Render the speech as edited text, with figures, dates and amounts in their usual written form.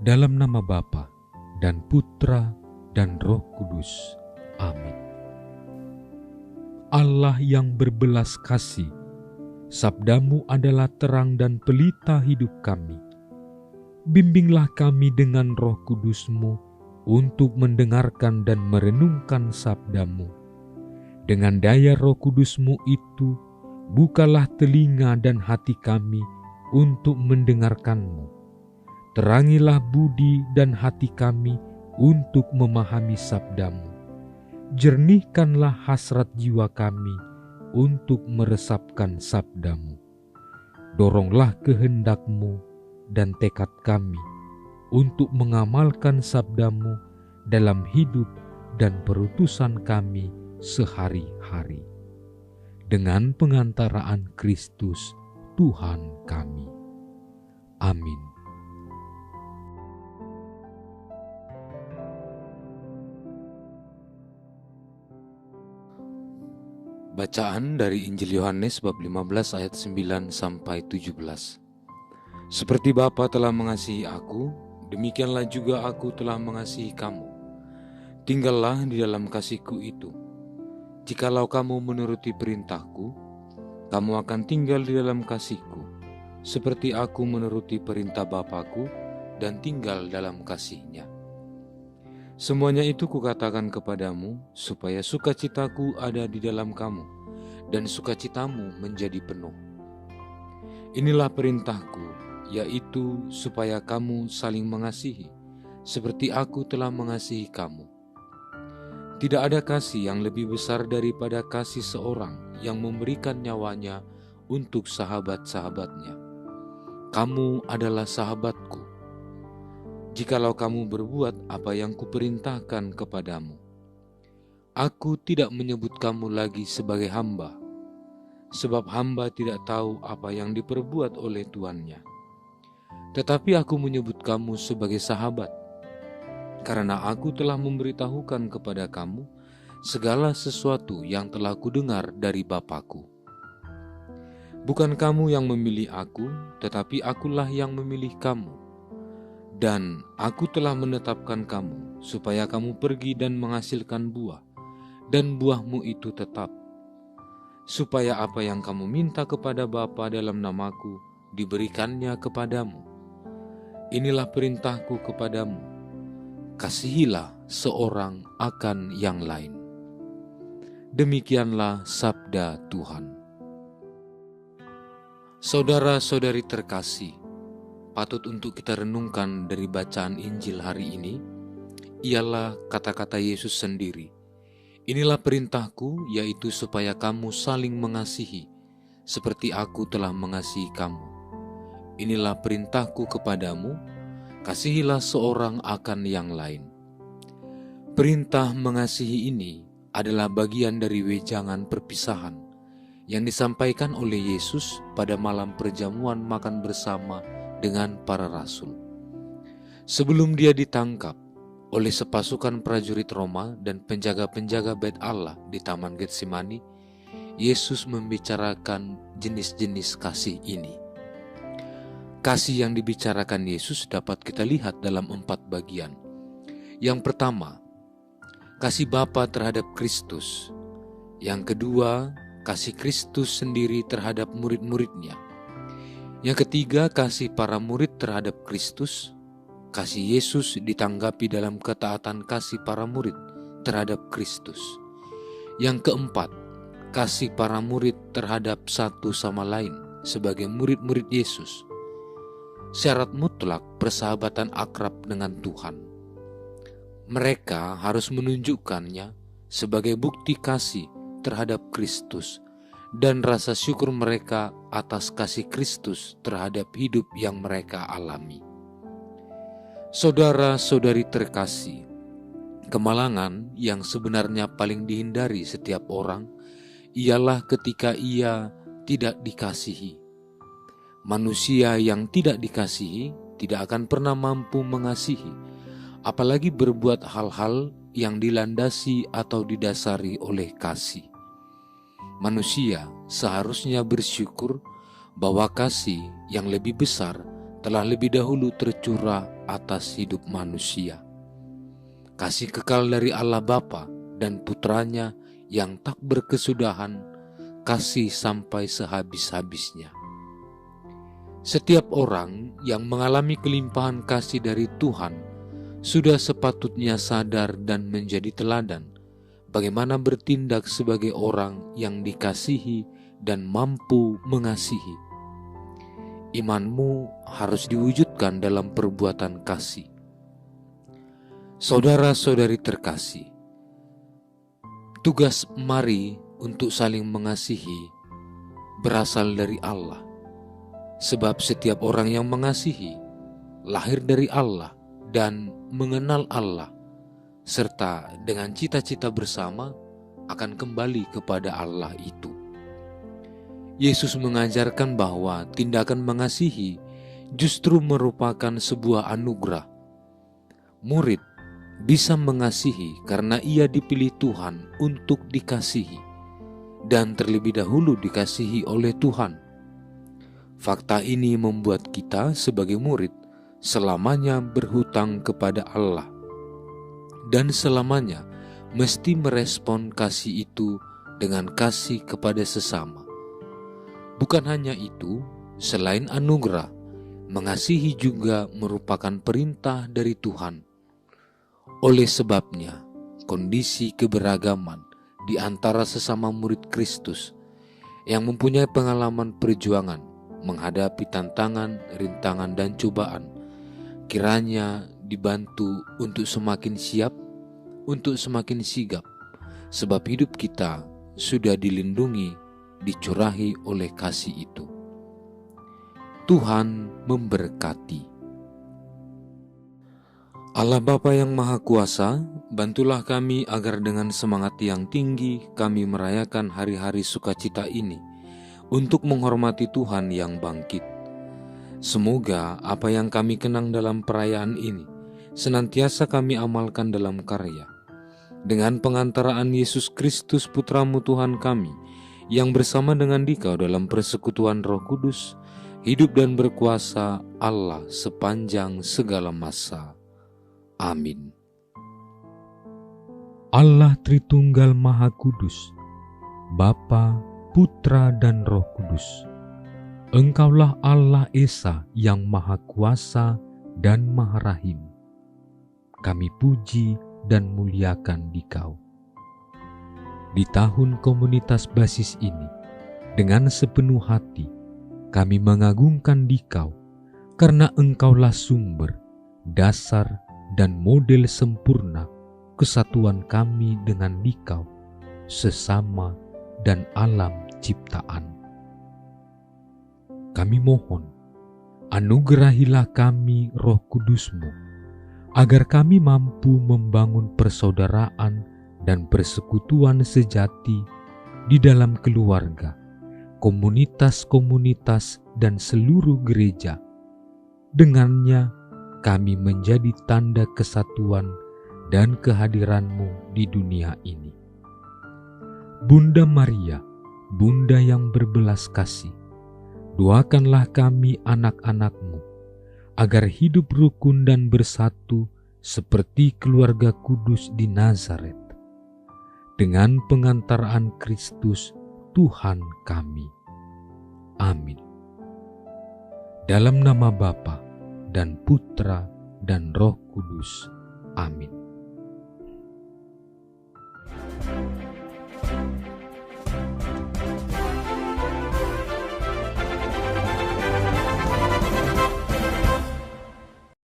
Dalam nama Bapa dan Putra dan Roh Kudus. Amin. Allah yang berbelas kasih, sabdamu adalah terang dan pelita hidup kami. Bimbinglah kami dengan Roh Kudus-Mu untuk mendengarkan dan merenungkan sabdamu. Dengan daya Roh Kudus-Mu itu, bukalah telinga dan hati kami untuk mendengarkan-Mu. Terangilah budi dan hati kami untuk memahami sabdamu. Jernihkanlah hasrat jiwa kami untuk meresapkan sabdamu. Doronglah kehendak-Mu dan tekad kami untuk mengamalkan sabdamu dalam hidup dan perutusan kami sehari-hari. Dengan pengantaraan Kristus Tuhan kami. Amin. Bacaan dari Injil Yohanes bab 15 ayat 9 sampai 17. Seperti Bapa telah mengasihi aku, demikianlah juga aku telah mengasihi kamu. Tinggallah di dalam kasih-Ku itu. Jikalau kamu menuruti perintah-Ku, kamu akan tinggal di dalam kasih-Ku, seperti aku menuruti perintah Bapa-Ku dan tinggal dalam kasih-Nya. Semuanya itu kukatakan kepadamu, supaya sukacitaku ada di dalam kamu, dan sukacitamu menjadi penuh. Inilah perintahku, yaitu supaya kamu saling mengasihi, seperti aku telah mengasihi kamu. Tidak ada kasih yang lebih besar daripada kasih seorang yang memberikan nyawanya untuk sahabat-sahabatnya. Kamu adalah sahabatku, jikalau kamu berbuat apa yang kuperintahkan kepadamu. Aku tidak menyebut kamu lagi sebagai hamba, sebab hamba tidak tahu apa yang diperbuat oleh tuannya. Tetapi aku menyebut kamu sebagai sahabat, karena aku telah memberitahukan kepada kamu segala sesuatu yang telah kudengar dari Bapa-Ku. Bukan kamu yang memilih aku, tetapi akulah yang memilih kamu. Dan aku telah menetapkan kamu, supaya kamu pergi dan menghasilkan buah, dan buahmu itu tetap, supaya apa yang kamu minta kepada Bapa dalam namaku, diberikannya kepadamu. Inilah perintahku kepadamu, kasihilah seorang akan yang lain. Demikianlah sabda Tuhan. Saudara-saudari terkasih, patut untuk kita renungkan dari bacaan Injil hari ini, ialah kata-kata Yesus sendiri. Inilah perintahku, yaitu supaya kamu saling mengasihi, seperti aku telah mengasihi kamu. Inilah perintahku kepadamu, kasihilah seorang akan yang lain. Perintah mengasihi ini adalah bagian dari wejangan perpisahan yang disampaikan oleh Yesus pada malam perjamuan makan bersama dengan para rasul. Sebelum dia ditangkap oleh sepasukan prajurit Roma dan penjaga-penjaga Bait Allah di Taman Getsemani, Yesus membicarakan jenis-jenis kasih ini. Kasih yang dibicarakan Yesus dapat kita lihat dalam 4 bagian. Yang pertama, kasih Bapa terhadap Kristus. Yang kedua, kasih Kristus sendiri terhadap murid-muridnya. Yang ketiga, kasih para murid terhadap Kristus. Kasih Yesus ditanggapi dalam ketaatan kasih para murid terhadap Kristus. Yang keempat, kasih para murid terhadap satu sama lain sebagai murid-murid Yesus. Syarat mutlak persahabatan akrab dengan Tuhan. Mereka harus menunjukkannya sebagai bukti kasih terhadap Kristus dan rasa syukur mereka atas kasih Kristus terhadap hidup yang mereka alami. Saudara-saudari terkasih, kemalangan yang sebenarnya paling dihindari setiap orang ialah ketika ia tidak dikasihi. Manusia yang tidak dikasihi tidak akan pernah mampu mengasihi, apalagi berbuat hal-hal yang dilandasi atau didasari oleh kasih. Manusia seharusnya bersyukur bahwa kasih yang lebih besar telah lebih dahulu tercurah atas hidup manusia. Kasih kekal dari Allah Bapa dan Putranya yang tak berkesudahan, kasih sampai sehabis-habisnya. Setiap orang yang mengalami kelimpahan kasih dari Tuhan sudah sepatutnya sadar dan menjadi teladan bagaimana bertindak sebagai orang yang dikasihi dan mampu mengasihi. Imanmu harus diwujudkan dalam perbuatan kasih. Saudara-saudari terkasih, tugas mari untuk saling mengasihi berasal dari Allah. Sebab setiap orang yang mengasihi lahir dari Allah dan mengenal Allah, serta dengan cita-cita bersama akan kembali kepada Allah itu. Yesus mengajarkan bahwa tindakan mengasihi justru merupakan sebuah anugerah. Murid bisa mengasihi karena ia dipilih Tuhan untuk dikasihi, dan terlebih dahulu dikasihi oleh Tuhan. Fakta ini membuat kita sebagai murid selamanya berhutang kepada Allah, dan selamanya mesti merespon kasih itu dengan kasih kepada sesama. Bukan hanya itu, selain anugerah, mengasihi juga merupakan perintah dari Tuhan. Oleh sebabnya, kondisi keberagaman di antara sesama murid Kristus yang mempunyai pengalaman perjuangan menghadapi tantangan, rintangan, dan cobaan, kiranya dibantu untuk semakin siap, untuk semakin sigap, sebab hidup kita sudah dilindungi, dicurahi oleh kasih itu. Tuhan memberkati. Allah Bapa yang Maha Kuasa, bantulah kami agar dengan semangat yang tinggi kami merayakan hari-hari sukacita ini untuk menghormati Tuhan yang bangkit. Semoga apa yang kami kenang dalam perayaan ini senantiasa kami amalkan dalam karya. Dengan pengantaraan Yesus Kristus Putramu Tuhan kami, yang bersama dengan Dikau dalam persekutuan Roh Kudus, hidup dan berkuasa Allah sepanjang segala masa. Amin. Allah Tritunggal Maha Kudus, Bapa, Putra, dan Roh Kudus. Engkaulah Allah Esa yang Maha Kuasa dan Maha Rahim. Kami puji dan muliakan Dikau. Di tahun komunitas basis ini, dengan sepenuh hati, kami mengagungkan Dikau, karena Engkaulah sumber, dasar, dan model sempurna kesatuan kami dengan Dikau, sesama dan alam ciptaan. Kami mohon, anugerahilah kami Roh Kudus-Mu, agar kami mampu membangun persaudaraan dan persekutuan sejati di dalam keluarga, komunitas-komunitas, dan seluruh gereja. Dengannya kami menjadi tanda kesatuan dan kehadiran-Mu di dunia ini. Bunda Maria, Bunda yang berbelas kasih, doakanlah kami anak-anak-Mu, agar hidup rukun dan bersatu seperti keluarga kudus di Nazaret, dengan pengantaraan Kristus Tuhan kami. Amin. Dalam nama Bapa dan Putra dan Roh Kudus. Amin.